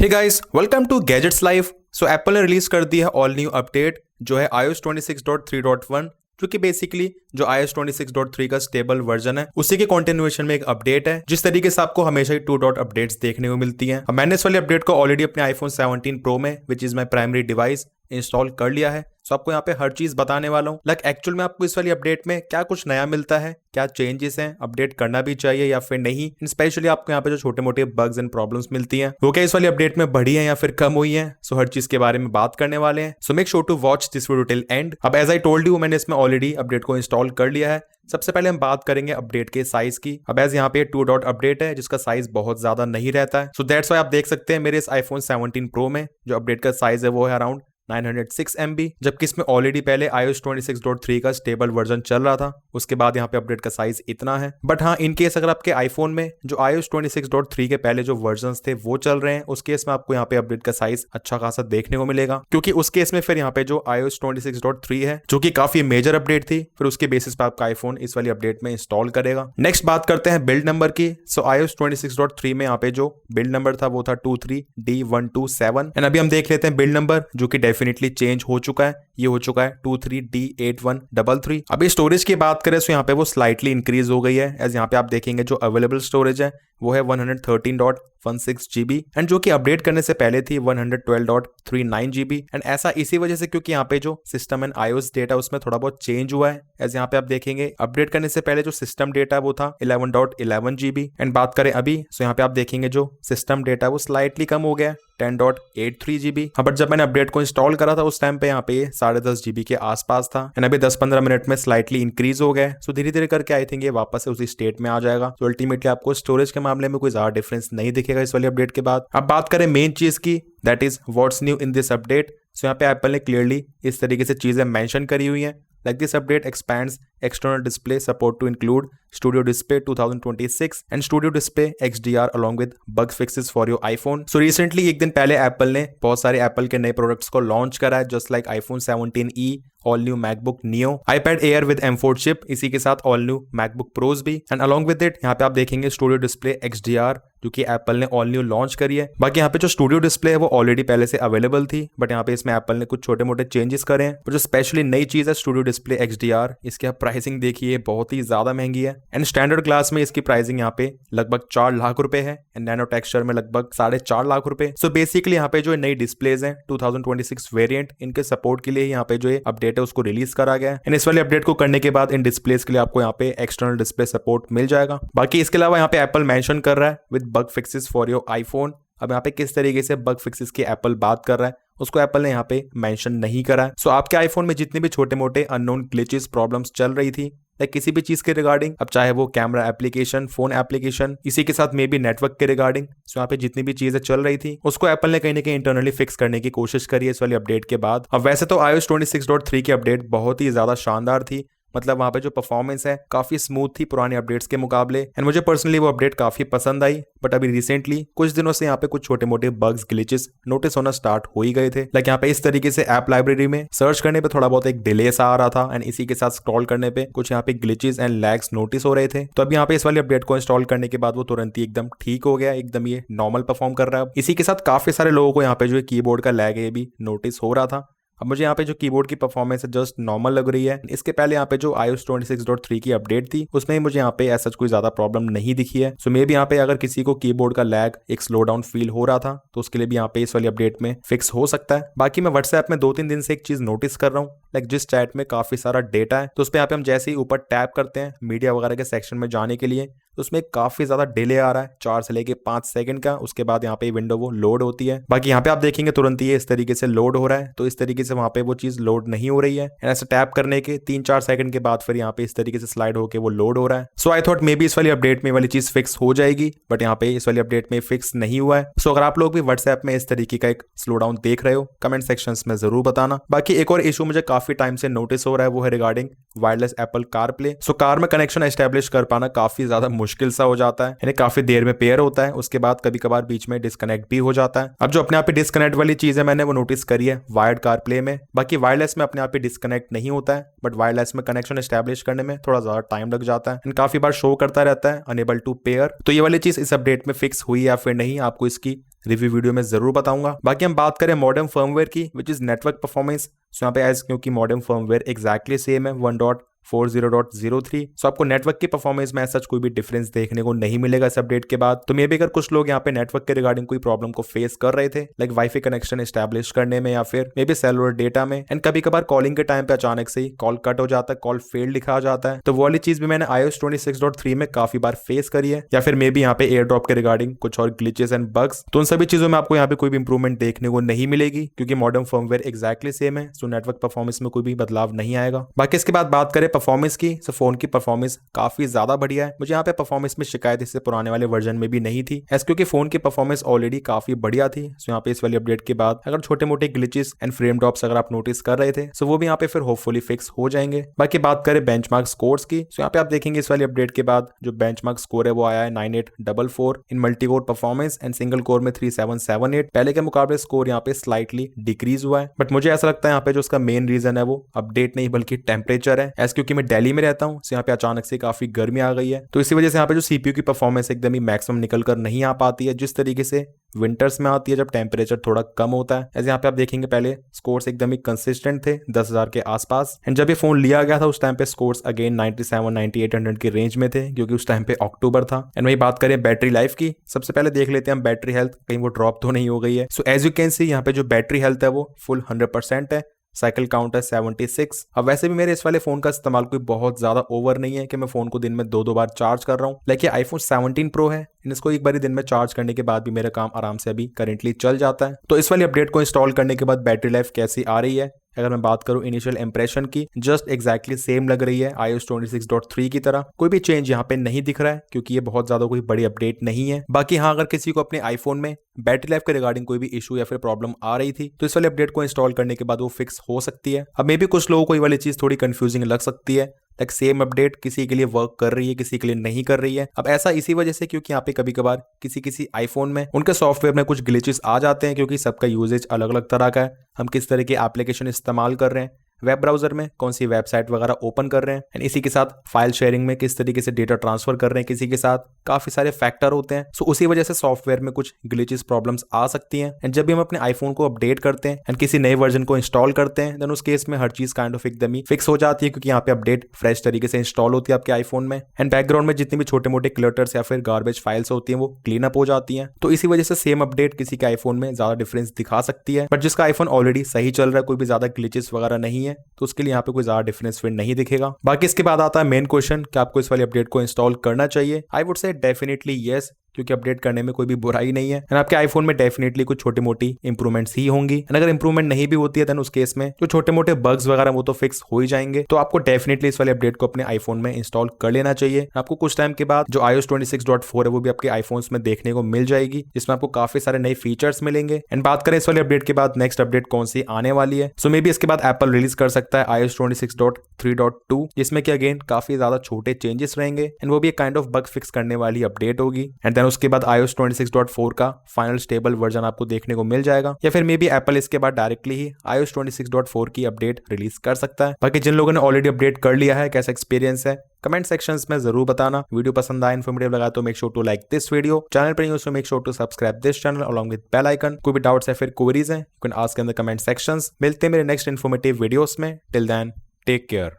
Hey guys, welcome to gadgets life. So Apple ने release कर दी है ऑल न्यू अपडेट जो है iOS 26.3.1, जो कि बेसिकली जो iOS 26.3 का स्टेबल वर्जन है उसी के कंटिन्यूएशन में एक अपडेट है। जिस तरीके से आपको हमेशा ही 2 डॉट अपडेट्स देखने को मिलती हैं। अब मैंने इस वाली अपडेट को ऑलरेडी अपने आईफोन 17 प्रो में, which is my primary device, install कर लिया है। सो आपको यहाँ पे हर चीज बताने वाला हूँ। एक्चुअल में आपको इस वाली अपडेट में क्या कुछ नया मिलता है, क्या चेंजेस हैं, अपडेट करना भी चाहिए या फिर नहीं, स्पेशली आपको यहाँ पे जो छोटे मोटे बग्स एंड प्रॉब्लम्स मिलती हैं वो क्या इस वाली अपडेट में बढ़ी है या फिर कम हुई है। सो हर चीज के बारे में बात करने वाले हैं। So make sure to watch this video till end. अब एज आई टोल्ड यू, मैंने इसमें ऑलरेडी अपडेट को इंस्टॉल कर लिया है। सबसे पहले हम बात करेंगे अपडेट के साइज की। अब एज यहाँ पे 2 डॉट अपडेट है जिसका साइज बहुत ज्यादा नहीं रहता है। सो दैट्स व्हाई आप देख सकते हैं मेरे इस आईफोन 17 प्रो में जो अपडेट का साइज है वो है अराउंड 906 MB, जबकि इसमें ऑलरेडी पहले iOS 26.3 का स्टेबल वर्जन चल रहा था। उसके बाद यहाँ पे अपडेट का साइज इतना है। बट हाँ, इन केस अगर आपके आईफोन में जो iOS 26.3 के पहले जो वर्जन्स थे वो चल रहे हैं, उस केस में आपको यहाँ पे अपडेट का साइज अच्छा खासा देखने को मिलेगा, क्योंकि उस केस में फिर यहाँ पे जो iOS 26.3 है जो कि काफी मेजर अपडेट थी, फिर उसके बेसिस पे आपका आईफोन इस वाली अपडेट में इंस्टॉल करेगा। नेक्स्ट बात करते हैं बिल्ड नंबर की। सो iOS 26.3 में यहाँ पे जो बिल्ड नंबर था वो था 23D127 एंड अभी हम देख लेते हैं बिल्ड नंबर जो कि डेफिनेटली चेंज हो चुका है। ये हो चुका है 23D8133। अभी स्टोरेज की बात करें तो यहाँ पे वो स्लाइटली इंक्रीज हो गई है। एज यहाँ पे आप देखेंगे जो अवेलेबल स्टोरेज है वो है 113.16 GB एंड जो कि अपडेट करने से पहले थी 112.39 GB। एंड ऐसा इसी वजह से क्योंकि यहाँ पे जो सिस्टम एंड iOS डेटा उसमें थोड़ा बहुत चेंज हुआ है। एज यहाँ पे आप देखेंगे अपडेट करने से पहले जो सिस्टम डेटा वो था 11.11 GB एंड बात करें अभी, सो यहाँ पे आप देखेंगे जो सिस्टम डेटा वो स्लाइटली कम हो गया 10.83 GB। हाँ, बट जब मैंने अपडेट को इंस्टॉल करा था उस टाइम पे यहाँ पे 10.5 GB के आसपास था एंड अभी 10-15 मिनट में स्लाइटली इंक्रीज हो गया। सो धीरे धीरे करके आई थिंक ये वापस से उसी स्टेट में आ जाएगा। तो अल्टीमेटली आपको स्टोरेज के मामले में कोई ज्यादा डिफरेंस नहीं दिखेगा इस वाली अपडेट के बाद। अब बात करें मेन चीज की, that is what's new in this update. So यहाँ पे एप्पल ने क्लियरली इस तरीके से चीजें मेंशन करी हुई हैं। Like this update expands external display support to include Studio Display 2026 and Studio Display XDR along with bug fixes for your iPhone. So recently एक दिन पहले एप्पल ने बहुत सारे एप्पल के नए प्रोडक्ट्स को लॉन्च करा है, just like iPhone 17e, all new MacBook neo, iPad Air with M4 chip, इसी के साथ ऑल न्यू मैकबुक प्रोज भी एंड अलॉन्ग विद इट यहाँ पे आप देखेंगे स्टूडियो डिस्प्ले XDR जो कि एप्पल ने ऑल न्यू लॉन्च करी है। बाकी यहाँ पे जो स्टूडियो डिस्प्ले है वो ऑलरेडी पहले से अवेलेबल थी, बट यहाँ पे इसमें एप्पल ने कुछ छोटे मोटे चेंजेस करे हैं। पर जो स्पेशली नई चीज है स्टूडियो डिस्प्ले XDR, इसकी आप प्राइसिंग देखिए बहुत ही ज्यादा महंगी है एंड स्टैंडर्ड क्लास में इसकी प्राइसिंग यहाँ पे लगभग 4 लाख रुपए है एंड नैनो टेक्सचर में लगभग 4.5 लाख रुपए। सो बेसिकली यहाँ पे जो नई डिस्प्लेज हैं 2026 वेरिएंट, इनके सपोर्ट के लिए यहाँ पे जो अपडेट है उसको रिलीज करा गया है एंड इस वाले अपडेट को करने के बाद इन डिस्प्लेस के लिए आपको यहाँ पे एक्सटर्नल डिस्प्ले सपोर्ट मिल जाएगा। बाकी इसके अलावा यहाँ पे एप्पल मेंशन कर रहा है with bug fixes for your iPhone. अब यहाँ पे किस तरीके से बग फिक्सेस की एप्पल बात कर रहा है उसको एप्पल ने यहाँ पे मेंशन नहीं करा है। सो आपके आईफोन में जितने भी छोटे मोटे अननोन ग्लिचेस प्रॉब्लम्स चल रही थी, लाइक किसी भी चीज के रिगार्डिंग, अब चाहे वो कैमरा एप्लीकेशन, फोन एप्लीकेशन, इसी के साथ मे बी नेटवर्क के रिगार्डिंग, सो यहाँ पे जितनी भी चीजें चल रही थी उसको एप्पल ने कहीं ना कहीं इंटरनली फिक्स करने की कोशिश करी है इस वाली अपडेट के बाद। अब वैसे तो iOS 26.3 की अपडेट बहुत ही ज्यादा शानदार थी, मतलब वहां पे जो परफॉर्मेंस है काफी स्मूथ थी पुराने अपडेट्स के मुकाबले एंड मुझे पर्सनली वो अपडेट काफी पसंद आई। बट अभी रिसेंटली कुछ दिनों से यहाँ पे कुछ छोटे मोटे बग्स ग्लिचेस नोटिस होना स्टार्ट हो ही गए थे। लाइक यहाँ पे इस तरीके से ऐप लाइब्रेरी में सर्च करने पे थोड़ा बहुत एक डिले सा आ रहा था एंड इसी के साथ स्क्रॉल करने पे कुछ यहाँ पे ग्लिचेस एंड लैग्स नोटिस हो रहे थे। तो अभी यहाँ पे इस वाली अपडेट को इंस्टॉल करने के बाद वो तुरंत ही एकदम ठीक हो गया, एकदम ये नॉर्मल परफॉर्म कर रहा है। इसी के साथ काफी सारे लोगों को यहाँ पे जो कीबोर्ड का लैग है ये भी नोटिस हो रहा था। अब मुझे यहाँ पे जो कीबोर्ड की परफॉर्मेंस है जस्ट नॉर्मल लग रही है। इसके पहले यहाँ पे जो iOS 26.3 की अपडेट थी उसमें मुझे यहाँ पे ऐसा कोई ज्यादा प्रॉब्लम नहीं दिखी है। सो मे भी यहाँ पे अगर किसी को कीबोर्ड का लैग, एक स्लो डाउन फील हो रहा था तो उसके लिए भी यहाँ पे इस वाली अपडेट में फिक्स हो सकता है। बाकी मैं व्हाट्सएप में 2-3 दिन से एक चीज नोटिस कर रहा हूँ, लाइक जिस चैट में काफी सारा डेटा है तो उस पर यहाँ पे हम जैसे ही ऊपर टैप करते हैं मीडिया वगैरह के सेक्शन में जाने के लिए, तो उसमें काफी ज्यादा डिले आ रहा है, 4 से लेके 5 सेकंड का। उसके बाद यहाँ पे विंडो वो लोड होती है। बाकी यहाँ पे आप देखेंगे तुरंत ये इस तरीके से लोड हो रहा है, तो इस तरीके से वहां पे वो चीज लोड नहीं हो रही है। ऐसे टैप करने के 3-4 सेकंड के बाद फिर यहाँ पे इस तरीके से स्लाइड होके वो लोड हो रहा है। सो आई थॉट मे बी इस वाली अपडेट में वाली चीज फिक्स हो जाएगी, बट यहाँ पे इस वाली अपडेट में फिक्स नहीं हुआ है। सो अगर आप लोग भी व्हाट्सएप में इस तरीके का एक स्लो डाउन देख रहे हो, कमेंट सेक्शन में जरूर बताना। बाकी एक और इशू मुझे काफी टाइम से नोटिस हो रहा है, वो है regarding wireless Apple CarPlay. So car में कनेक्शन एस्टेब्लिश कर पाना काफी ज्यादा मुश्किल सा हो जाता है, यानी काफी देर में पेयर होता है, उसके बाद कभी कभार बीच में डिस्कनेक्ट भी हो जाता है। अब जो अपने आप ही डिस्कनेक्ट वाली चीज है मैंने वो नोटिस करी है वायर्ड कारप्ले में, बाकी वायरलेस में अपने आप ही डिस्कनेक्ट नहीं होता है, बट वायरलेस में कनेक्शन एस्टैब्लिश करने में थोड़ा ज्यादा टाइम लग जाता है एंड काफी बार शो करता रहता है अनेबल टू पेयर। तो ये वाली चीज इस अपडेट में फिक्स हुई या फिर नहीं, आपको इसकी रिव्यू वीडियो में जरूर बताऊंगा। बाकी हम बात करें मॉडर्न फर्मवेयर की विच इज नेटवर्क परफॉर्मेंस, सो यहाँ पे एज क्योंकि मॉडर्न फर्मवेयर एग्जैक्टली सेम है 1.40.03, सो आपको नेटवर्क की परफॉर्मेंस में ऐसा कोई भी डिफरेंस देखने को नहीं मिलेगा इस अपडेट के बाद। तो मे भी अगर कुछ लोग यहाँ पे नेटवर्क के रिगार्डिंग कोई प्रॉब्लम को फेस कर रहे थे लाइक वाईफाई कनेक्शन एस्टैब्लिश करने में या फिर मे बी सेलुलर डेटा में, एंड कभी कभार कॉलिंग के टाइम पे अचानक से ही कॉल कट हो जाता है, कॉल फेल्ड लिखा जाता है, तो वो वाली चीज भी मैंने iOS 26.3 में काफी बार फेस करी है, या फिर मे बी यहाँ पे एयर ड्रॉप के रिगार्डिंग कुछ और ग्लिचेस एंड बग्स। तो उन सभी चीजों में आपको यहाँ पे कोई भी इंप्रूवमेंट देखने को नहीं मिलेगी क्योंकि मॉडर्न फर्मवेयर एग्जैक्टली सेम है, सो नेटवर्क परफॉर्मेंस में कोई भी बदलाव नहीं आएगा। बाकी इसके बाद बात करें परफॉर्मेंस की, फोन की परफॉर्मेंस काफी ज्यादा बढ़िया है। मुझे यहाँ पे परफॉर्मेंस में शिकायत इससे पुराने वाले वर्जन में भी नहीं थी, ऐसे क्योंकि फोन की परफॉर्मेंस ऑलरेडी काफी बढ़िया थी। सो यहाँ पे इस वाली अपडेट के बाद अगर छोटे मोटे ग्लिचेस एंड फ्रेम ड्रॉप्स अगर आप नोटिस कर रहे थे सो वो भी यहाँ पे फिर होपफुली फिक्स हो जाएंगे। बाकी बात करें बेंचमार्क स्कोर्स की, सो यहाँ पे आप देखेंगे इस वाली अपडेट के बाद जो बेंचमार्क स्कोर है वो आया है 9844 in multi core performance and single core में 3778। पहले के मुकाबले स्कोर यहाँ पे स्लाइटली डिक्रीज हुआ है, बट मुझे ऐसा लगता है यहाँ पे जो उसका मेन रीजन है वो अपडेट नहीं बल्कि टेम्परेचर है, ऐसे क्योंकि मैं दिल्ली में रहता हूँ, यहाँ पे अचानक से काफी गर्मी आ गई है, तो इसी वजह से यहाँ पे जो सीपीयू की परफॉर्मेंस एकदम ही मैक्सिमम निकल कर नहीं आ पाती है जिस तरीके से विंटर्स में आती है जब टेम्परेचर थोड़ा कम होता है। ऐसे यहाँ पे आप देखेंगे पहले स्कोर्स एकदम ही कंसिस्टेंट थे 10,000 के आसपास, एंड जब ये फोन लिया गया था उस टाइम पे स्कोर्स अगेन 97-9800 के रेंज में थे क्योंकि उस टाइम पे अक्टूबर था। एंड वही बात करें बैटरी लाइफ की, सबसे पहले देख लेते हैं हम बैटरी हेल्थ कहीं वो ड्रॉप तो नहीं हो गई है। So as you can see यहाँ पे जो बैटरी हेल्थ है वो फुल 100% है, साइकिल काउंट है 76। अब वैसे भी मेरे इस वाले फोन का इस्तेमाल कोई बहुत ज्यादा ओवर नहीं है कि मैं फोन को दिन में 2-2 बार चार्ज कर रहा हूँ, लाइक ये iPhone 17 Pro है, इसको एक बार दिन में चार्ज करने के बाद भी मेरा काम आराम से अभी करेंटली चल जाता है। तो इस वाली अपडेट को इंस्टॉल करने के बाद बैटरी लाइफ कैसी आ रही है, अगर मैं बात करूं इनिशियल इंप्रेशन की, जस्ट एग्जैक्टली सेम लग रही है iOS 26.3 की तरह। कोई भी चेंज यहाँ पे नहीं दिख रहा है क्योंकि ये बहुत ज्यादा कोई बड़ी अपडेट नहीं है। बाकी हाँ, अगर किसी को अपने आईफोन में बैटरी लाइफ के रिगार्डिंग कोई भी इशू या फिर प्रॉब्लम आ रही थी तो इस वाले अपडेट को इंस्टॉल करने के बाद वो फिक्स हो सकती है। अब मे भी कुछ लोगों को ये वाली चीज थोड़ी कंफ्यूजिंग लग सकती है, लाइक सेम अपडेट किसी के लिए वर्क कर रही है किसी के लिए नहीं कर रही है। अब ऐसा इसी वजह से क्योंकि यहाँ पे कभी कभार किसी आईफोन में उनके सॉफ्टवेयर में कुछ ग्लिचेस आ जाते हैं क्योंकि सबका यूजेज अलग अलग तरह का है, हम किस तरह के एप्लीकेशन इस्तेमाल कर रहे हैं, वेब ब्राउजर में कौन सी वेबसाइट वगैरह ओपन कर रहे हैं, एंड इसी के साथ फाइल शेयरिंग में किस तरीके से डेटा ट्रांसफर कर रहे हैं किसी के साथ, काफी सारे फैक्टर होते हैं। सो उसी वजह से सॉफ्टवेयर में कुछ ग्लिचेस प्रॉब्लम्स आ सकती हैं, एंड जब भी हम अपने आईफोन को अपडेट करते हैं एंड किसी नए वर्जन को इंस्टॉल करते हैं देन उस केस में हर चीज काइंड ऑफ एकदम ही फिक्स हो जाती है क्योंकि यहाँ पे अपडेट फ्रेश तरीके से इंस्टॉल होती है आपके आईफोन में, एंड बैकग्राउंड में जितनी भी छोटे मोटे क्लटर्स या फिर गार्बेज फाइल्स होती हैं वो क्लीन अप हो जाती हैं। तो इसी वजह से सेम अपडेट किसी के आईफोन में ज्यादा डिफरेंस दिखा सकती है, बट जिसका आईफोन ऑलरेडी सही चल रहा है कोई भी ज्यादा ग्लिचेस वगैरह नहीं है तो उसके लिए यहाँ पे कोई ज्यादा डिफरेंस फिर नहीं दिखेगा। बाकी इसके बाद आता है मेन क्वेश्चन कि आपको इस वाली अपडेट को इंस्टॉल करना चाहिए। I would say definitely yes, क्योंकि अपडेट करने में कोई भी बुराई नहीं है, एंड आपके आईफोन में डेफिनेटली कुछ छोटी मोटी इंप्रूवमेंट्स ही होंगी, एंड अगर इंप्रूवमेंट नहीं भी होती है देन उस केस में जो छोटे मोटे बग्स वगैरह वो तो फिक्स हो ही जाएंगे। तो आपको डेफिनेटली इस वाले अपडेट को अपने आईफोन में इंस्टॉल कर लेना चाहिए। आपको कुछ टाइम के बाद जो iOS 26.4 है वो भी आपके आईफोन्स में देखने को मिल जाएगी जिसमें आपको काफी सारे नए फीचर्स मिलेंगे। एंड बात करें इस वाले अपडेट के बाद नेक्स्ट अपडेट कौन सी आने वाली है, सो मे बी इसके बाद एप्पल रिलीज कर सकता है iOS 26.3.2 जिसमें कि अगेन काफी ज्यादा छोटे चेंजेस रहेंगे, एंड वो भी एक काइंड ऑफ बग फिक्स करने वाली अपडेट होगी। एंड देन उसके बाद iOS 26.4 का फाइनल स्टेबल वर्जन आपको देखने को मिल जाएगा, या फिर मे बी एप्पल इसके बाद डायरेक्टली ही iOS 26.4 की अपडेट रिलीज कर सकता है। बाकी जिन लोगों ने ऑलरेडी अपडेट कर लिया है कैसा एक्सपीरियंस है कमेंट सेक्शंस में जरूर बताना। वीडियो पसंद आया इन्फॉर्मेटिव लगा तो make sure to like this video, channel पर news make sure to subscribe this channel along with bell icon. कोई भी डाउट्स है फिर क्वेरीज हैं you can ask in the comment sections. मिलते हैं मेरे नेक्स्ट इन्फॉर्मेटिव वीडियोस में, टिल देन टेक केयर।